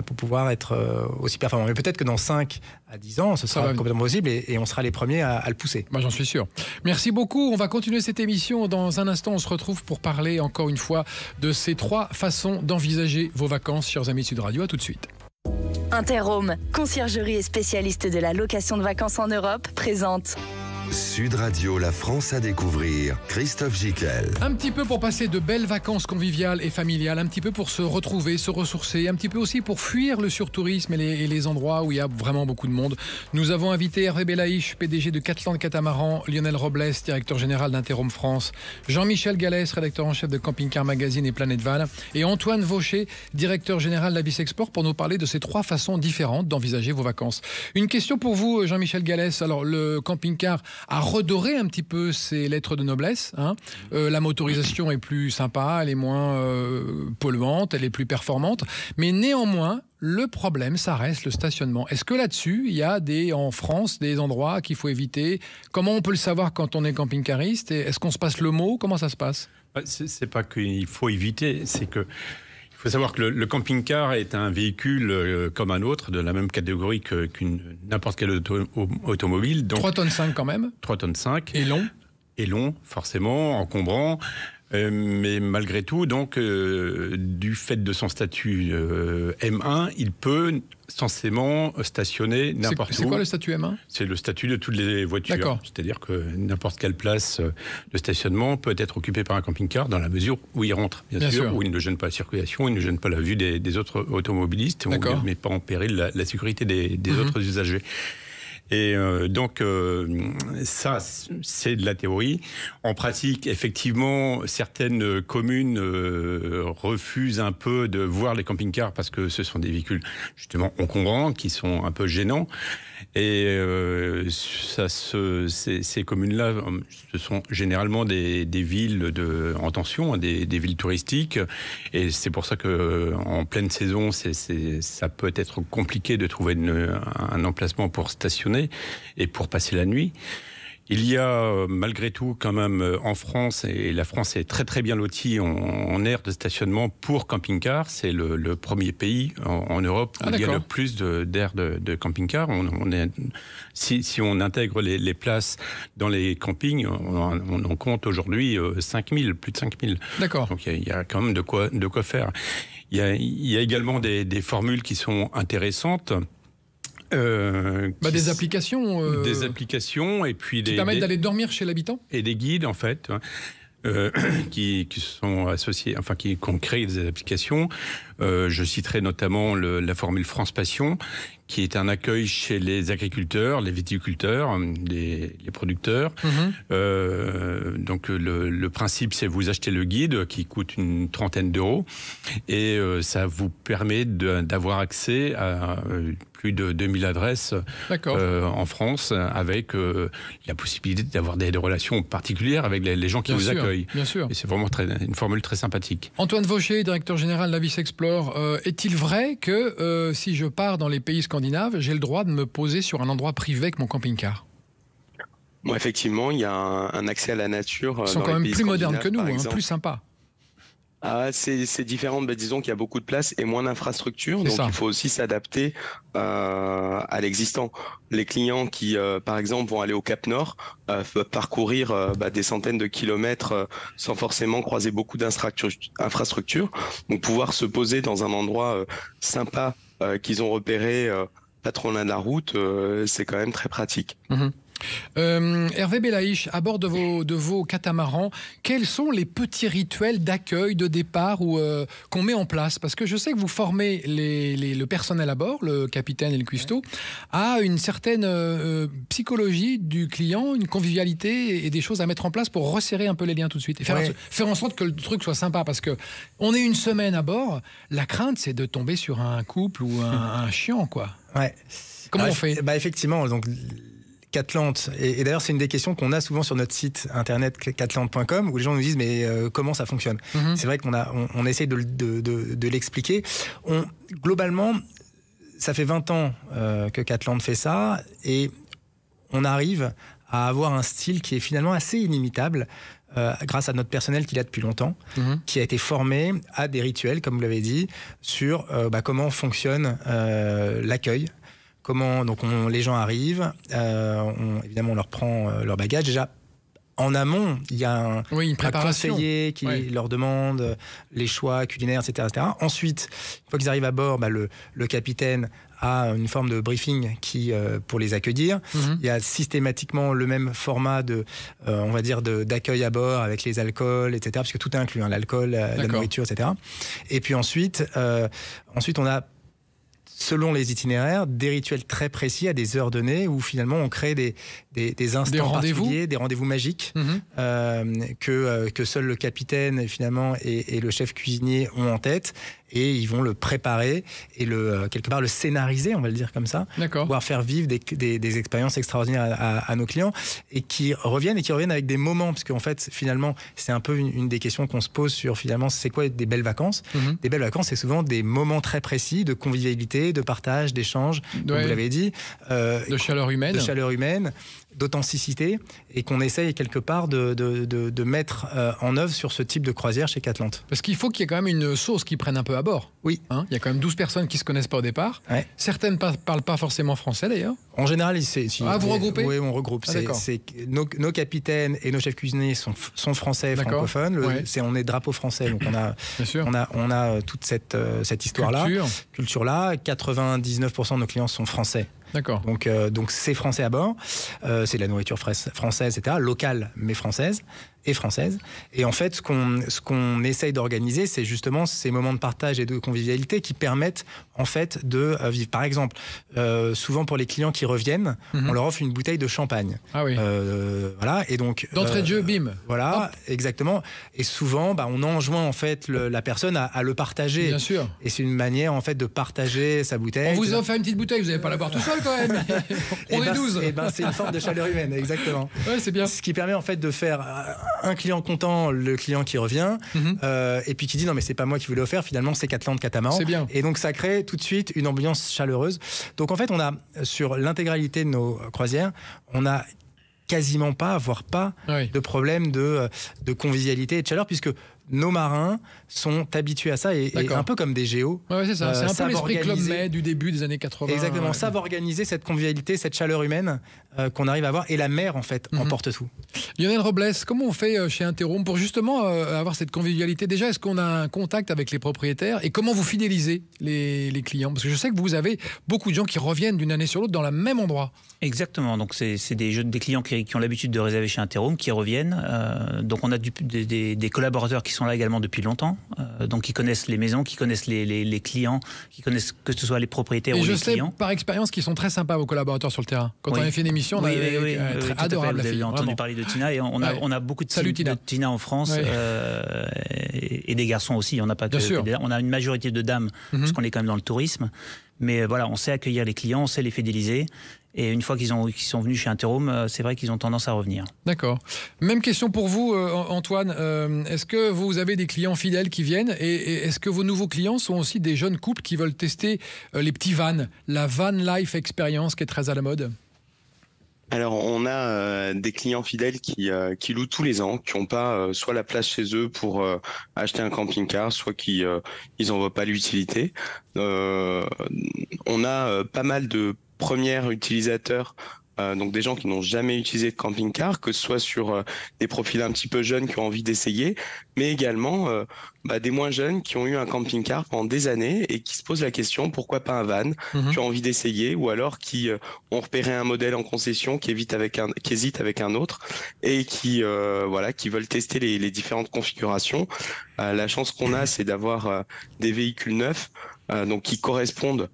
pour pouvoir être aussi performant. Mais peut-être que dans 5 à 10 ans, ce sera complètement possible et on sera les premiers à le pousser. Moi, j'en suis sûr. Merci beaucoup. On va continuer cette émission. Dans un instant, on se retrouve pour parler encore une fois de ces 3 façons d'envisager vos vacances, chers amis de Sud Radio. À tout de suite. Interhome, conciergerie et spécialiste de la location de vacances en Europe, présente Sud Radio, la France à découvrir, Christophe Gickel. Un petit peu pour passer de belles vacances conviviales et familiales, un petit peu pour se retrouver, se ressourcer, un petit peu aussi pour fuir le surtourisme et les endroits où il y a vraiment beaucoup de monde. Nous avons invité Hervé Belaïch, PDG de Catland Catamaran, Lionel Robles, directeur général d'Interhome France, Jean-Michel Gallès, rédacteur en chef de Camping Car Magazine et Planète Val, et Antoine Vaucher, directeur général d'Avis Export, pour nous parler de ces 3 façons différentes d'envisager vos vacances. Une question pour vous, Jean-Michel Gallès. Alors, le camping-car a redoré un petit peu ses lettres de noblesse. La motorisation est plus sympa, elle est moins polluante, elle est plus performante. Mais néanmoins, le problème, ça reste le stationnement. Est-ce que là-dessus, il y a en France des endroits qu'il faut éviter? Comment on peut le savoir quand on est camping-cariste? Est-ce qu'on se passe le mot? Comment ça se passe? C'est pas qu'il faut éviter, c'est que il faut savoir que le camping-car est un véhicule comme un autre, de la même catégorie n'importe quelle automobile. Donc, 3,5 tonnes quand même. 3,5 tonnes. Et long. Et long, forcément, encombrant. Mais malgré tout, donc, du fait de son statut M1, il peut censément stationner n'importe où. C'est quoi le statut M1 ? C'est le statut de toutes les voitures. D'accord. C'est-à-dire que n'importe quelle place de stationnement peut être occupée par un camping-car dans la mesure où il rentre, bien sûr, où il ne gêne pas la circulation, il ne gêne pas la vue des autres automobilistes, où il ne met pas en péril la sécurité des autres usagers. Et donc, ça, c'est de la théorie. En pratique, effectivement, certaines communes refusent un peu de voir les camping-cars parce que ce sont des véhicules, justement, encombrants, qui sont un peu gênants. Et ces communes-là, ce sont généralement des villes en tension, des villes touristiques. Et c'est pour ça qu'en pleine saison, ça peut être compliqué de trouver un emplacement pour stationner et pour passer la nuit. Il y a malgré tout quand même en France, et la France est très très bien lotie en aires de stationnement pour camping-car. C'est le premier pays en Europe où il y a le plus d'aires de camping-car. Si on intègre les places dans les campings, on en compte aujourd'hui 5000, plus de 5000. D'accord. Donc il y a quand même de quoi faire. Il y a également des formules qui sont intéressantes. Des applications des applications et puis qui permettent d'aller dormir chez l'habitant et des guides en fait qui sont associés, enfin qu'on crée des applications. Je citerai notamment la formule France Passion, qui est un accueil chez les agriculteurs, les viticulteurs, les producteurs. Donc le principe, c'est vous achetez le guide qui coûte une 30aine d'euros et ça vous permet d'avoir accès à plus de 2000 adresses en France, avec la possibilité d'avoir des relations particulières avec les gens qui vous accueillent. Bien sûr. Et c'est vraiment une formule très sympathique. Antoine Vaucher, directeur général d'Avis Explore, est-il vrai que si je pars dans les pays scandinaves, j'ai le droit de me poser sur un endroit privé avec mon camping-car? Bon, effectivement, il y a un accès à la nature. Ils sont quand même plus modernes que nous, plus sympas. C'est différent, disons qu'il y a beaucoup de place et moins d'infrastructures, donc il faut aussi s'adapter à l'existant. Les clients qui, par exemple, vont aller au Cap Nord, peuvent parcourir des centaines de kilomètres sans forcément croiser beaucoup d'infrastructures. Donc pouvoir se poser dans un endroit sympa qu'ils ont repéré, pas trop loin de la route, c'est quand même très pratique. Hervé Belaïch, à bord de vos catamarans, quels sont les petits rituels d'accueil, de départ qu'on met en place? Parce que je sais que vous formez le personnel à bord, le capitaine et le cuistot, à une certaine psychologie du client, une convivialité et des choses à mettre en place pour resserrer un peu les liens tout de suite. Et faire en sorte que le truc soit sympa. Parce qu'on est une semaine à bord, la crainte, c'est de tomber sur un couple ou un chiant, quoi. Ouais. Comment on fait? Effectivement, donc... Catland, et d'ailleurs c'est une des questions qu'on a souvent sur notre site internet catland.com, où les gens nous disent mais comment ça fonctionne. C'est vrai qu'on essaie de l'expliquer. Globalement, ça fait 20 ans que Catland fait ça, et on arrive à avoir un style qui est finalement assez inimitable grâce à notre personnel qui est là depuis longtemps, qui a été formé à des rituels, comme vous l'avez dit, sur comment fonctionne l'accueil. Donc les gens arrivent, évidemment on leur prend leur bagage. Déjà, en amont, il y a un conseiller qui leur demande les choix culinaires, etc. Ensuite, une fois qu'ils arrivent à bord, le capitaine a une forme de briefing pour les accueillir. Il y a systématiquement le même format on va dire d'accueil à bord avec les alcools, etc. Parce que tout est inclus, l'alcool, la nourriture, etc. Et puis ensuite on a, selon les itinéraires, des rituels très précis à des heures données où finalement on crée des instants particuliers, des rendez-vous magiques que seul le capitaine finalement et le chef cuisinier ont en tête, et ils vont le préparer et quelque part le scénariser, on va le dire comme ça, pouvoir faire vivre des expériences extraordinaires à nos clients, et qui reviennent avec des moments, parce qu'en fait finalement c'est un peu une des questions qu'on se pose sur finalement c'est quoi des belles vacances. Des belles vacances, c'est souvent des moments très précis de convivialité, de partage, d'échange, comme vous l'avez dit, de chaleur humaine, d'authenticité, et qu'on essaye quelque part de mettre en œuvre sur ce type de croisière chez Catlante. Parce qu'il faut qu'il y ait quand même une sauce qui prenne un peu à bord. Oui. Il y a quand même 12 personnes qui ne se connaissent pas au départ. Ouais. Certaines ne parlent pas forcément français d'ailleurs. En général, vous regroupez ? Oui, on regroupe. Nos capitaines et nos chefs cuisiniers sont français, francophones. On est drapeau français, donc on a toute cette histoire-là, culture-là. 99% de nos clients sont français. D'accord. Donc c'est français à bord, c'est de la nourriture française, etc., locale mais française. Et en fait, ce qu'on essaye d'organiser, c'est justement ces moments de partage et de convivialité qui permettent en fait de vivre. Par exemple, souvent pour les clients qui reviennent, on leur offre une bouteille de champagne. Ah oui. Voilà. Et donc d'entrée de jeu, bim. Voilà, exactement. Et souvent, on enjoint en fait la personne à le partager. Bien sûr. Et c'est une manière en fait de partager sa bouteille. On vous offre une petite bouteille, vous n'allez pas la boire tout seul quand même. On est 12. C'est une forme de chaleur humaine, exactement. Ouais, c'est bien. Ce qui permet en fait de faire un client content, le client qui revient, et puis qui dit non mais c'est pas moi qui vous l'ai offert, finalement c'est Catlante Catamaran. C'est bien. Et donc ça crée tout de suite une ambiance chaleureuse. Donc en fait on a, sur l'intégralité de nos croisières, on a quasiment pas, voire pas, de problème de convivialité et de chaleur, puisque nos marins sont habitués à ça, et un peu comme des géos. Ouais, c'est ça. C'est un peu l'esprit Club Med du début des années 80. Exactement. Savent organiser cette convivialité, cette chaleur humaine qu'on arrive à avoir, et la mer en fait emporte tout. Lionel Robles, comment on fait chez Interhome pour justement avoir cette convivialité? Déjà, est-ce qu'on a un contact avec les propriétaires, et comment vous fidélisez les clients? Parce que je sais que vous avez beaucoup de gens qui reviennent d'une année sur l'autre dans le même endroit. Exactement. Donc c'est des clients qui ont l'habitude de réserver chez Interhome, qui reviennent. Donc on a des collaborateurs qui sont là également depuis longtemps, donc qui connaissent les maisons, qui connaissent les clients, qui connaissent que ce soit les propriétaires ou les clients. Et je sais par expérience qu'ils sont très sympas, vos collaborateurs sur le terrain. Quand on avait fait une émission, on avait très adorable. Vous avez entendu parler de Tina, et on a beaucoup de Tina en France, et des garçons aussi. On n'a pas on a une majorité de dames, parce qu'on est quand même dans le tourisme. Mais voilà, on sait accueillir les clients, on sait les fidéliser. Et une fois qu'ils sont venus chez Interhome, c'est vrai qu'ils ont tendance à revenir. D'accord. Même question pour vous, Antoine. Est-ce que vous avez des clients fidèles qui viennent, et est-ce que vos nouveaux clients sont aussi des jeunes couples qui veulent tester les petits vans, la van life experience qui est très à la mode? Alors, on a des clients fidèles qui louent tous les ans, qui n'ont pas soit la place chez eux pour acheter un camping-car, soit qui ils en voient pas l'utilité. On a pas mal de premiers utilisateurs, donc des gens qui n'ont jamais utilisé de camping-car, que ce soit sur des profils un petit peu jeunes qui ont envie d'essayer, mais également des moins jeunes qui ont eu un camping-car pendant des années et qui se posent la question pourquoi pas un van, qui ont envie d'essayer, ou alors qui ont repéré un modèle en concession qui hésite avec un autre, et qui veulent tester les différentes configurations. La chance qu'on a, c'est d'avoir des véhicules neufs, donc qui correspondent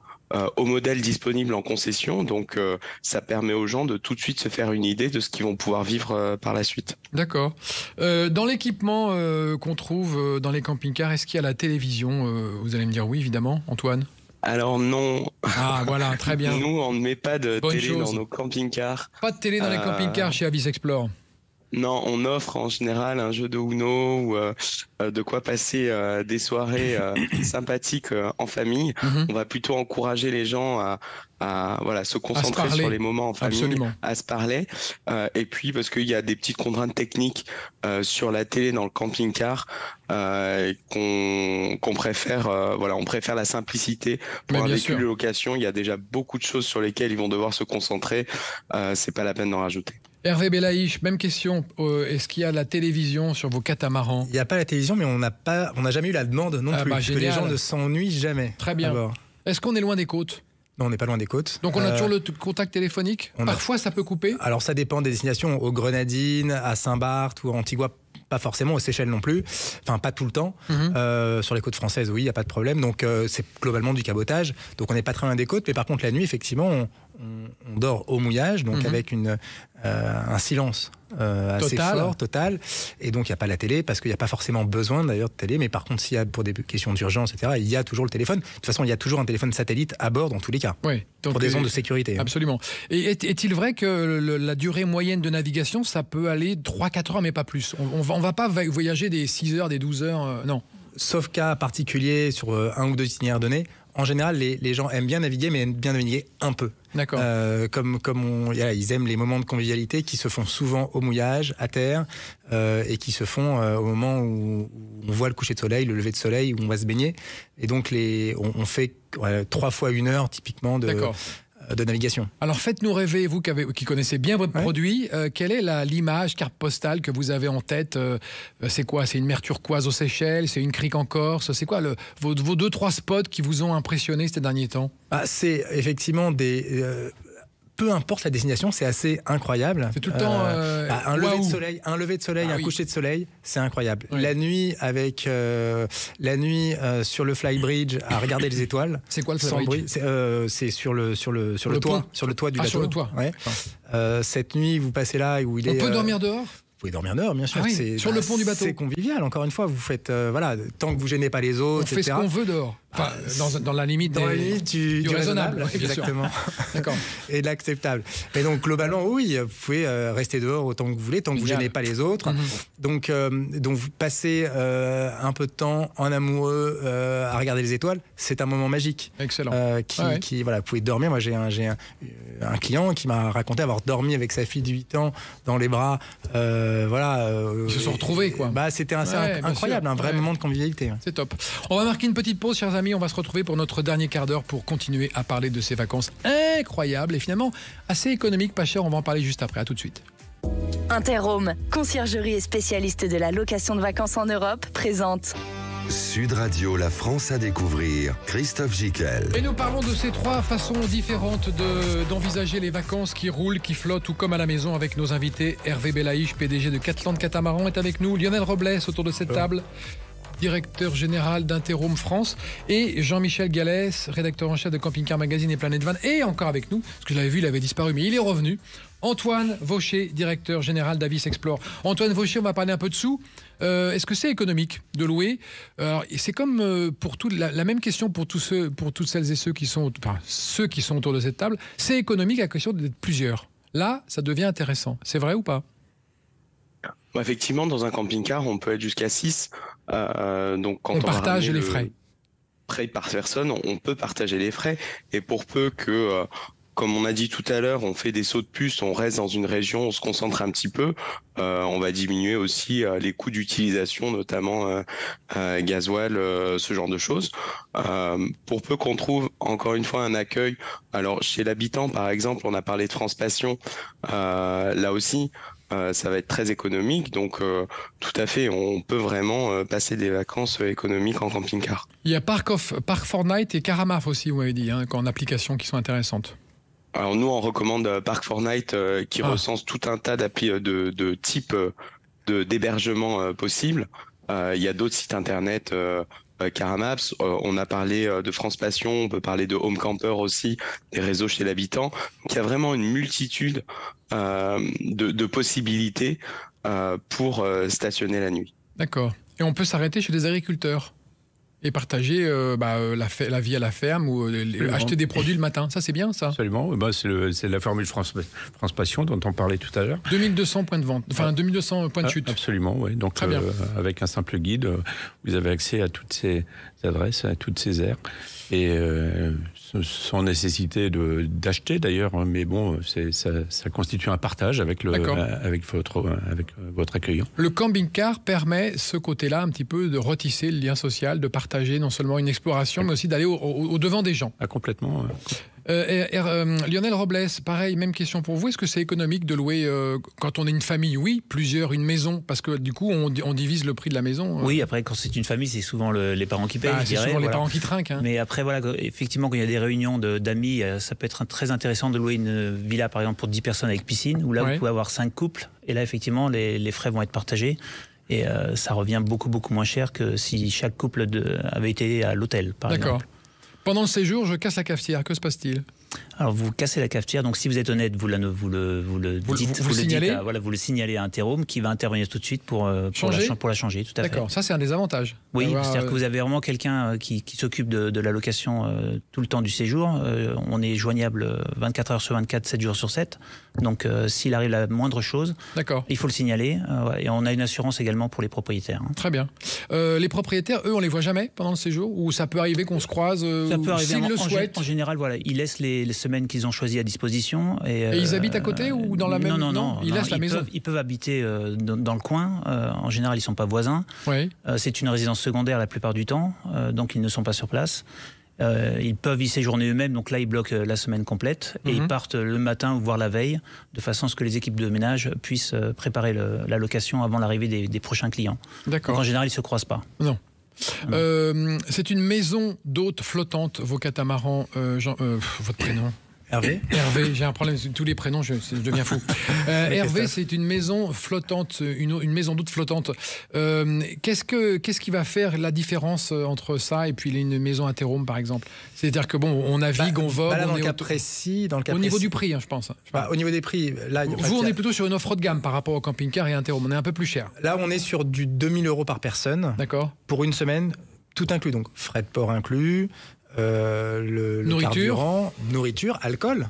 au modèle disponible en concession, donc ça permet aux gens de tout de suite se faire une idée de ce qu'ils vont pouvoir vivre par la suite. D'accord. Dans l'équipement qu'on trouve dans les camping-cars, est-ce qu'il y a la télévision? Vous allez me dire oui, évidemment, Antoine. Alors non. Ah voilà, très bien. Nous, on ne met pas de télé dans nos camping-cars. Pas de télé dans les camping-cars chez Avis Explore. Non, on offre en général un jeu de Uno ou de quoi passer des soirées sympathiques en famille. On va plutôt encourager les gens à voilà, se concentrer sur les moments en famille, à se parler. Et puis parce qu'il y a des petites contraintes techniques sur la télé dans le camping-car qu'on préfère, voilà, on préfère la simplicité pour un véhicule de location. Il y a déjà beaucoup de choses sur lesquelles ils vont devoir se concentrer. C'est pas la peine d'en rajouter. Hervé Belaïch, même question. Est-ce qu'il y a la télévision sur vos catamarans? Il n'y a pas la télévision, mais on n'a jamais eu la demande non plus. Parce que les gens ne s'ennuient jamais. Très bien. Est-ce qu'on est loin des côtes? Non, on n'est pas loin des côtes. Donc on a toujours le contact téléphonique? Parfois ça peut couper? Alors ça dépend des destinations. Aux Grenadines, à Saint-Barth ou à Antigua, pas forcément, aux Seychelles non plus. Enfin, pas tout le temps. Sur les côtes françaises, oui, il n'y a pas de problème. Donc c'est globalement du cabotage. Donc on n'est pas très loin des côtes. Mais par contre, la nuit, effectivement, on dort au mouillage, donc avec un silence assez fort, total. Et donc, il n'y a pas la télé, parce qu'il n'y a pas forcément besoin d'ailleurs de télé. Mais par contre, s'il y a pour des questions d'urgence, etc., il y a toujours le téléphone. De toute façon, il y a toujours un téléphone satellite à bord dans tous les cas. Oui, donc pour des ondes de sécurité. Absolument. Et est-il vrai que la durée moyenne de navigation, ça peut aller 3-4 heures, mais pas plus? On ne va pas voyager des 6 heures, des 12 heures, non. Sauf cas particulier sur un ou deux itinéraires donnés. En général, les gens aiment bien naviguer, mais aiment bien naviguer un peu. D'accord. Ils aiment les moments de convivialité qui se font souvent au mouillage, à terre, et qui se font au moment où on voit le coucher de soleil, le lever de soleil, où on va se baigner. Et donc, on fait 3 fois 1 heure, typiquement, de navigation. Alors faites-nous rêver, vous qui connaissez bien votre produit, quelle est l'image, carte postale que vous avez en tête? C'est quoi? C'est une mer turquoise aux Seychelles? C'est une crique en Corse? C'est quoi vos 2-3 spots qui vous ont impressionné ces derniers temps? C'est effectivement peu importe la destination, c'est assez incroyable. C'est tout le temps un lever de soleil, un coucher de soleil, c'est incroyable. Oui. La nuit sur le Flybridge à regarder les étoiles. C'est quoi le Flybridge? C'est sur le toit, sur le toit du bateau. Sur le toit. Ouais. Cette nuit, vous passez là où il est. On peut dormir dehors? Vous pouvez dormir dehors, bien sûr. Ah oui, sur le pont du bateau. C'est convivial, encore une fois. Vous faites, tant que vous gênez pas les autres, on fait ce qu'on veut dehors. Enfin, dans la limite du raisonnable. Exactement. D'accord. Et de l'acceptable. Et donc, globalement, oui, vous pouvez rester dehors autant que vous voulez, tant que vous gênez pas les autres. Donc, vous passez un peu de temps en amoureux à regarder les étoiles. C'est un moment magique. Excellent. Vous pouvez dormir. Moi, j'ai un client qui m'a raconté avoir dormi avec sa fille de 8 ans dans les bras. Ils se sont retrouvés, quoi. C'était incroyable, un vrai moment de convivialité. C'est top. On va marquer une petite pause, chers amis. On va se retrouver pour notre dernier quart d'heure pour continuer à parler de ces vacances incroyables et finalement assez économiques, pas cher. On va en parler juste après. À tout de suite. Interhome, conciergerie et spécialiste de la location de vacances en Europe, présente Sud Radio, la France à découvrir, Christophe Gickel. Et nous parlons de ces 3 façons différentes d'envisager les vacances qui roulent, qui flottent ou comme à la maison avec nos invités. Hervé Belaïch, PDG de Catland Catamaran, est avec nous. Lionel Robles autour de cette table, directeur général d'Interhome France, et Jean-Michel Gallès, rédacteur en chef de Camping Car Magazine et Planète Van, et encore avec nous, parce que je l'avais vu, il avait disparu, mais il est revenu. Antoine Vaucher, directeur général d'Avis Explore. Antoine Vaucher, on va parler un peu de sous. Est-ce que c'est économique de louer? Alors, c'est comme pour tout, la même question pour toutes celles et ceux qui sont autour de cette table. C'est économique à question d'être plusieurs. Là, ça devient intéressant. C'est vrai ou pas? Effectivement, dans un camping-car, on peut être jusqu'à 6. Donc quand on partage les frais. Prêt par personne, on peut partager les frais. Et pour peu que, comme on a dit tout à l'heure, on fait des sauts de puce, on reste dans une région, on se concentre un petit peu, on va diminuer aussi les coûts d'utilisation, notamment gasoil, ce genre de choses. Pour peu qu'on trouve, encore une fois, un accueil. Alors, chez l'habitant, par exemple, on a parlé de France Passion. Là aussi, ça va être très économique, donc tout à fait, on peut vraiment passer des vacances économiques en camping-car. Il y a Park for Night et Caramaf aussi, vous m'avez dit, en applications qui sont intéressantes. Alors nous, on recommande Park for Night qui recense tout un tas d'applis de types d'hébergement possibles. Il y a d'autres sites internet, Caramaps, on a parlé de France Passion, on peut parler de Home Camper aussi, des réseaux chez l'habitant. Donc il y a vraiment une multitude de possibilités pour stationner la nuit. D'accord. Et on peut s'arrêter chez des agriculteurs. Et partager la vie à la ferme ou acheter des produits le matin. Ça, c'est bien, ça? Absolument. C'est la formule France Passion dont on parlait tout à l'heure. 2200 points de vente, 2200 points de chute. Absolument, oui. Donc, avec un simple guide, vous avez accès à toutes ces adresses, à toutes ces aires. Et sans nécessité d'acheter d'ailleurs, mais bon, ça constitue un partage avec votre accueillant. Le camping-car permet ce côté-là un petit peu de retisser le lien social, de partager non seulement une exploration, mais aussi d'aller au devant des gens. Ah, complètement. Lionel Robles, pareil, même question pour vous. Est-ce que c'est économique de louer, quand on est une famille? Oui, une maison, parce que du coup, on divise le prix de la maison. Oui, après, quand c'est une famille, c'est souvent les parents qui payent. C'est souvent les parents qui trinquent. Hein. Mais après, effectivement, quand il y a des réunions d'amis, ça peut être très intéressant de louer une villa, par exemple, pour 10 personnes avec piscine, où là, vous pouvez avoir 5 couples. Et là, effectivement, les frais vont être partagés. Et ça revient beaucoup, beaucoup moins cher que si chaque couple avait été à l'hôtel, par exemple. D'accord. Pendant le séjour, je casse la cafetière. Que se passe-t-il? Alors, vous cassez la cafetière, donc si vous êtes honnête, vous le signalez à Interhome qui va intervenir tout de suite pour la changer. Tout à fait. D'accord, ça c'est un des avantages. Oui, c'est-à-dire que vous avez vraiment quelqu'un qui s'occupe de la location tout le temps du séjour. On est joignable 24 heures sur 24, 7 jours sur 7. Donc s'il arrive la moindre chose, il faut le signaler. Et on a une assurance également pour les propriétaires. Hein. Très bien. Les propriétaires, eux, on les voit jamais pendant le séjour? Ou ça peut arriver qu'on se croise ça peut arriver s'ils le souhaitent? En général, ils laissent les semaines qu'ils ont choisies à disposition. Et ils habitent à côté ou dans la même... Non, ils laissent la maison. Ils peuvent habiter dans le coin. En général, ils ne sont pas voisins. Oui. C'est une résidence secondaire la plupart du temps, donc ils ne sont pas sur place. Ils peuvent y séjourner eux-mêmes, donc là ils bloquent la semaine complète et ils partent le matin voire la veille, de façon à ce que les équipes de ménage puissent préparer la location avant l'arrivée des prochains clients. D'accord. Donc en général ils ne se croisent pas. Non. C'est une maison d'hôtes flottante, vos catamarans. Votre prénom? Hervé, j'ai un problème, tous les prénoms, je deviens fou. Hervé, c'est une maison flottante, une maison d'hôtes flottante. Qu'est-ce qui va faire la différence entre ça et puis une maison Interhome, par exemple? C'est-à-dire que on navigue, on vogue, là, on dans est le cas précis, au niveau du prix, hein, je pense. Au niveau des prix, là, on est plutôt sur une offre de gamme par rapport au camping-car et Interhome. On est un peu plus cher. Là, on est sur du 2000 € par personne. D'accord. Pour une semaine, tout inclus, donc frais de port inclus. Le nourriture, alcool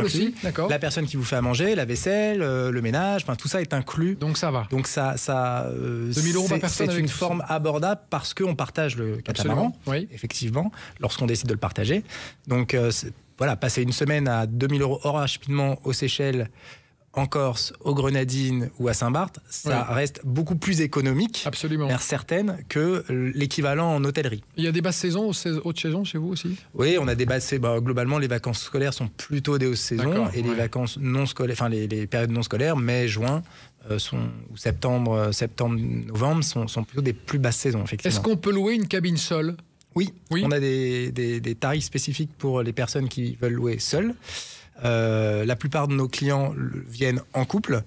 aussi, d'accord. La personne qui vous fait à manger, la vaisselle, le ménage, tout ça est inclus. Donc ça va. Donc 2000 € par personne. C'est une forme abordable parce qu'on partage le catamaran, effectivement, lorsqu'on décide de le partager. Donc passer une semaine à 2000 € hors acheminement aux Seychelles, en Corse, aux Grenadines ou à Saint-Barth, ça reste beaucoup plus économique, l'air certaine, que l'équivalent en hôtellerie. Il y a des basses saisons, hautes saisons chez vous aussi? Oui, on a des basses saisons. Globalement, les vacances scolaires sont plutôt des hautes saisons et les vacances non scolaires, les périodes non scolaires, mai, juin, ou septembre, novembre, sont plutôt des plus basses saisons, effectivement. Est-ce qu'on peut louer une cabine seule? Oui, on a des tarifs spécifiques pour les personnes qui veulent louer seules. La plupart de nos clients viennent en couple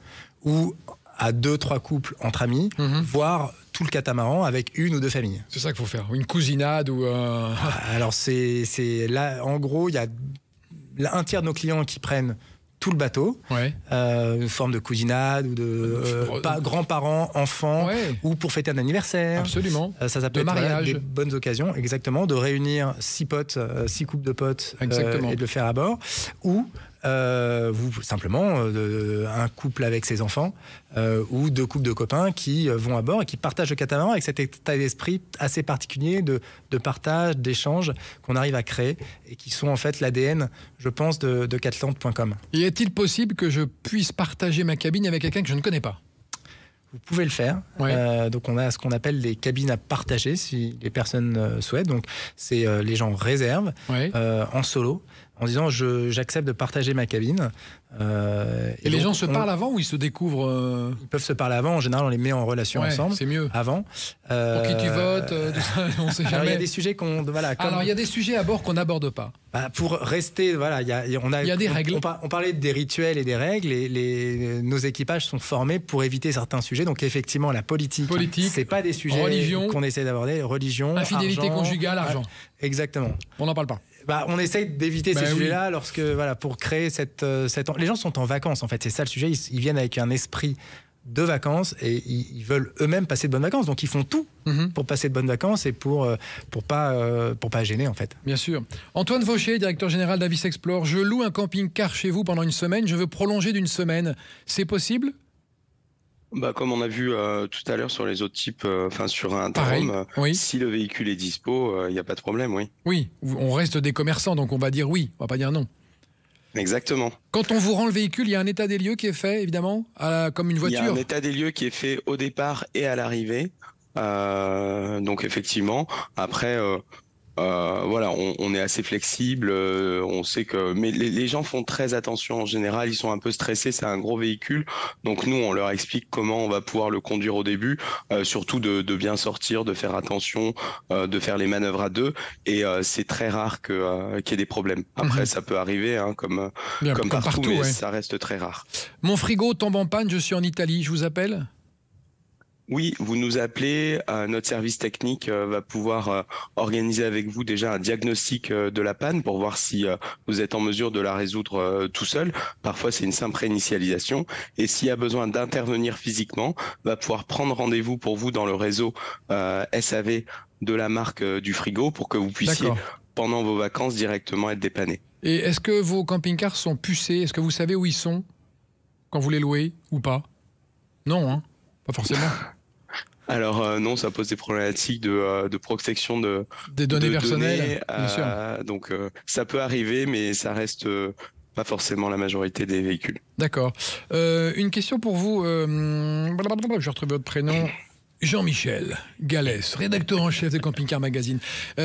ou à 2-3 couples entre amis, voire tout le catamaran avec une ou deux familles. C'est ça qu'il faut faire, une cousinade ou... Alors c'est là, en gros, il y a un tiers de nos clients qui prennent tout le bateau, une forme de cousinade ou de grands-parents, enfants, ou pour fêter un anniversaire. Absolument. Ça peut être des bonnes occasions, exactement, de réunir 6 couples de potes et de le faire à bord. Ou simplement un couple avec ses enfants ou 2 couples de copains qui vont à bord et qui partagent le catamaran avec cet état d'esprit assez particulier de partage, d'échange qu'on arrive à créer et qui sont en fait l'ADN, je pense, de Catland.com. Et est-il possible que je puisse partager ma cabine avec quelqu'un que je ne connais pas? Vous pouvez le faire. Donc on a ce qu'on appelle des cabines à partager si les personnes souhaitent. Donc c'est les gens réservent en solo en disant j'accepte de partager ma cabine. Et les gens se parlent avant ou ils se découvrent Ils peuvent se parler avant. En général, on les met en relation ensemble. C'est mieux. Avant. Pour qui tu votes, tout ça, on sait jamais. Alors il y a des sujets Alors il y a des sujets à bord qu'on n'aborde pas. Pour rester, il y a des règles. On parlait des rituels et des règles. Nos équipages sont formés pour éviter certains sujets. Donc effectivement, la politique c'est pas des sujets qu'on essaie d'aborder. Religion, infidélité conjugale, argent. Exactement. On n'en parle pas. On essaye d'éviter ces sujets-là pour créer cette... Les gens sont en vacances, en fait. C'est ça le sujet. Ils viennent avec un esprit de vacances et ils veulent eux-mêmes passer de bonnes vacances. Donc ils font tout pour passer de bonnes vacances et pour pas gêner en fait. Bien sûr. Antoine Vaucher, directeur général d'Avis Explore. Je loue un camping-car chez vous pendant une semaine. Je veux prolonger d'une semaine. C'est possible ? Comme on a vu tout à l'heure sur les autres types, sur un Interhome, oui. Si le véhicule est dispo, il n'y a pas de problème, oui. Oui, on reste des commerçants, donc on va dire oui, on va pas dire non. Exactement. Quand on vous rend le véhicule, il y a un état des lieux qui est fait, évidemment, comme une voiture. Il y a un état des lieux qui est fait au départ et à l'arrivée. Donc effectivement, après, on est assez flexible. On sait que, mais les gens font très attention en général. Ils sont un peu stressés. C'est un gros véhicule, donc nous, on leur explique comment on va pouvoir le conduire au début, surtout de bien sortir, de faire attention, de faire les manœuvres à deux. Et c'est très rare qu'il y ait des problèmes. Après, ça peut arriver, comme partout, mais ça reste très rare. Mon frigo tombe en panne. Je suis en Italie. Je vous appelle ? Oui, vous nous appelez, notre service technique va pouvoir organiser avec vous déjà un diagnostic de la panne pour voir si vous êtes en mesure de la résoudre tout seul. Parfois, c'est une simple réinitialisation. Et s'il y a besoin d'intervenir physiquement, va pouvoir prendre rendez-vous pour vous dans le réseau SAV de la marque du frigo pour que vous puissiez, pendant vos vacances, directement être dépanné. Et est-ce que vos camping-cars sont pucés ? Est-ce que vous savez où ils sont quand vous les louez ou pas ? Non, hein ? Pas forcément. Alors non, ça pose des problématiques de protection des données personnelles. Bien sûr. Donc ça peut arriver, mais ça reste pas forcément la majorité des véhicules. D'accord. Une question pour vous. Je retrouve votre prénom. Jean-Michel Gallès, rédacteur en chef de Camping Car Magazine.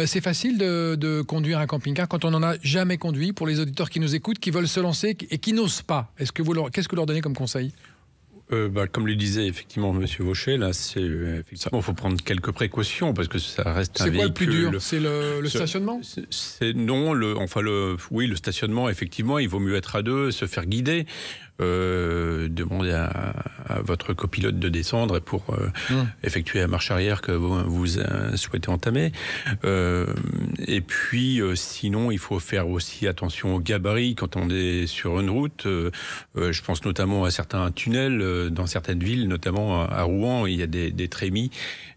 C'est facile de conduire un camping-car quand on n'en a jamais conduit, pour les auditeurs qui nous écoutent, qui veulent se lancer et qui n'osent pas. Qu'est-ce que vous leur donnez comme conseil ? Comme le disait effectivement Monsieur Vaucher, là, effectivement, il faut prendre quelques précautions parce que ça reste un véhicule. C'est quoi le plus dur ? C'est le stationnement ? Le stationnement, effectivement, il vaut mieux être à deux, se faire guider. Demandez à votre copilote de descendre pour effectuer la marche arrière que vous souhaitez entamer. Et puis, sinon, il faut faire aussi attention au gabarit quand on est sur une route. Je pense notamment à certains tunnels dans certaines villes, notamment à Rouen, il y a des trémies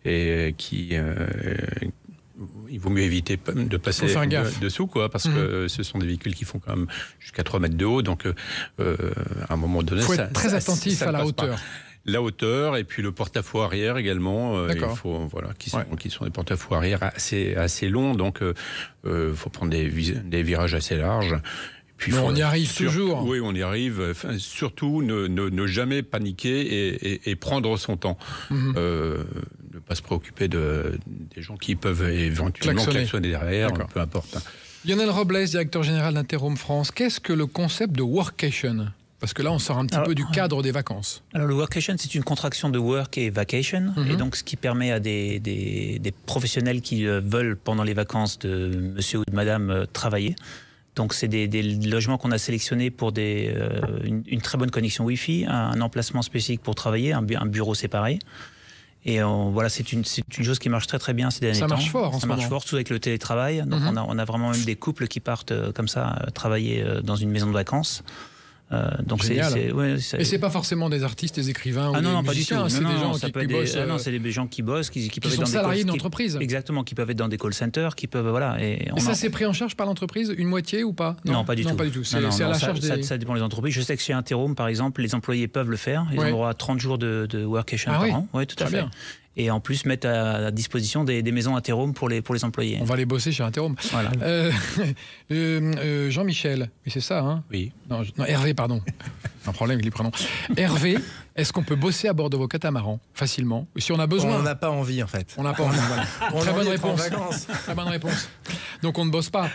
et il vaut mieux éviter de passer dessous, parce que ce sont des véhicules qui font quand même jusqu'à 3 mètres de haut. Donc, à un moment donné, il faut être très attentif à la hauteur. La hauteur et puis le porte-à-faux arrière également. Il faut, qui sont des porte-à-faux arrière assez longs. Donc, il faut prendre des virages assez larges. Puis on y arrive toujours. Oui, on y arrive. Enfin, surtout, ne jamais paniquer et prendre son temps. Ne pas se préoccuper des gens qui peuvent éventuellement klaxonner derrière, peu importe. Lionel Robles, directeur général d'Interhome France. Qu'est-ce que le concept de workation ? Parce que là, on sort un petit peu du cadre des vacances. Alors, le workation, c'est une contraction de work et vacation. Et donc, ce qui permet à des professionnels qui veulent, pendant les vacances de monsieur ou de madame, travailler. Donc, c'est des logements qu'on a sélectionnés pour une très bonne connexion Wi-Fi, un emplacement spécifique pour travailler, un bureau séparé. Et c'est une chose qui marche très très bien ces derniers temps. Ça marche fort en ce moment. Ça marche fort, surtout avec le télétravail. Donc, on a vraiment même des couples qui partent comme ça, travailler dans une maison de vacances. Donc et c'est pas forcément des artistes, des écrivains ou des musiciens, c'est des gens qui bossent. C'est des gens qui bossent, qui peuvent sont salariés d'une entreprise. Exactement, qui peuvent être dans des call centers, qui peuvent Et ça c'est pris en charge par l'entreprise, une moitié ou pas ? Non, pas du tout. C'est à la charge des. Ça dépend des entreprises. Je sais que chez Interhome, par exemple, les employés peuvent le faire. Ils ont droit à 30 jours de workation par an. Oui, tout à fait. Et en plus mettre à disposition des maisons Interhome pour les employés. On va les bosser chez Interhome. Voilà. Jean-Michel, mais c'est ça, hein ? Oui. Non, Hervé, pardon. Un problème avec les prénoms. Hervé, est-ce qu'on peut bosser à bord de vos catamarans facilement ? Si on a besoin. On n'a pas envie, en fait. On n'a pas envie, voilà. Très bonne réponse. Très bonne réponse. Donc on ne bosse pas.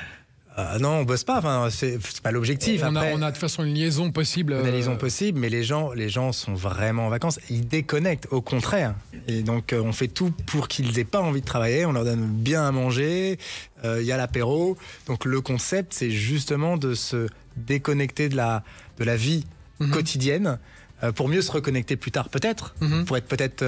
Non, on bosse pas. Enfin, c'est pas l'objectif. On a de toute façon une liaison possible. Une liaison possible, mais les gens sont vraiment en vacances. Ils déconnectent, au contraire. Et donc, on fait tout pour qu'ils aient pas envie de travailler. On leur donne bien à manger. Il y a l'apéro. Donc, le concept, c'est justement de se déconnecter de la vie quotidienne pour mieux se reconnecter plus tard, peut-être, pour être peut-être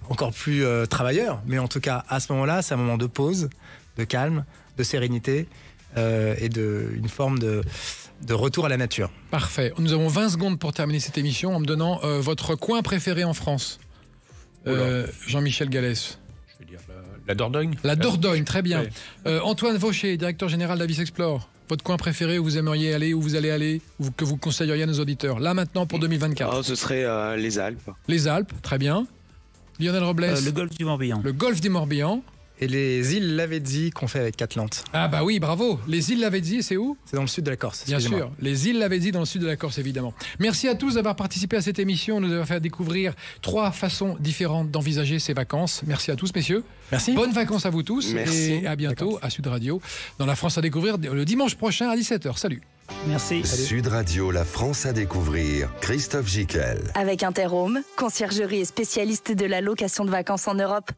encore plus travailleur. Mais en tout cas, à ce moment-là, c'est un moment de pause, de calme, de sérénité. et une forme de retour à la nature. Parfait. Nous avons 20 secondes pour terminer cette émission en me donnant votre coin préféré en France. Jean-Michel Gallès. Je vais dire la Dordogne. La Dordogne, très bien. Ouais. Antoine Vaucher, directeur général d'Avis Explore. Votre coin préféré où vous aimeriez aller, où vous allez aller, ou que vous conseilleriez à nos auditeurs, là maintenant pour 2024? Ce serait les Alpes. Les Alpes, très bien. Lionel Robles. Le golfe du Morbihan. Le golfe du Morbihan. Et les îles Lavezzi qu'on fait avec Catlante. Ah bah oui, bravo. Les îles Lavezzi, c'est où? C'est dans le sud de la Corse. Bien sûr, les îles Lavezzi dans le sud de la Corse, évidemment. Merci à tous d'avoir participé à cette émission. Nous avons fait découvrir 3 façons différentes d'envisager ces vacances. Merci à tous, messieurs. Merci. Bonnes vacances à vous tous. Merci. Et à bientôt à Sud Radio dans la France à découvrir le dimanche prochain à 17h. Salut. Merci. Sud Radio, la France à découvrir. Christophe Gicquel. Avec Interhome, conciergerie et spécialiste de la location de vacances en Europe.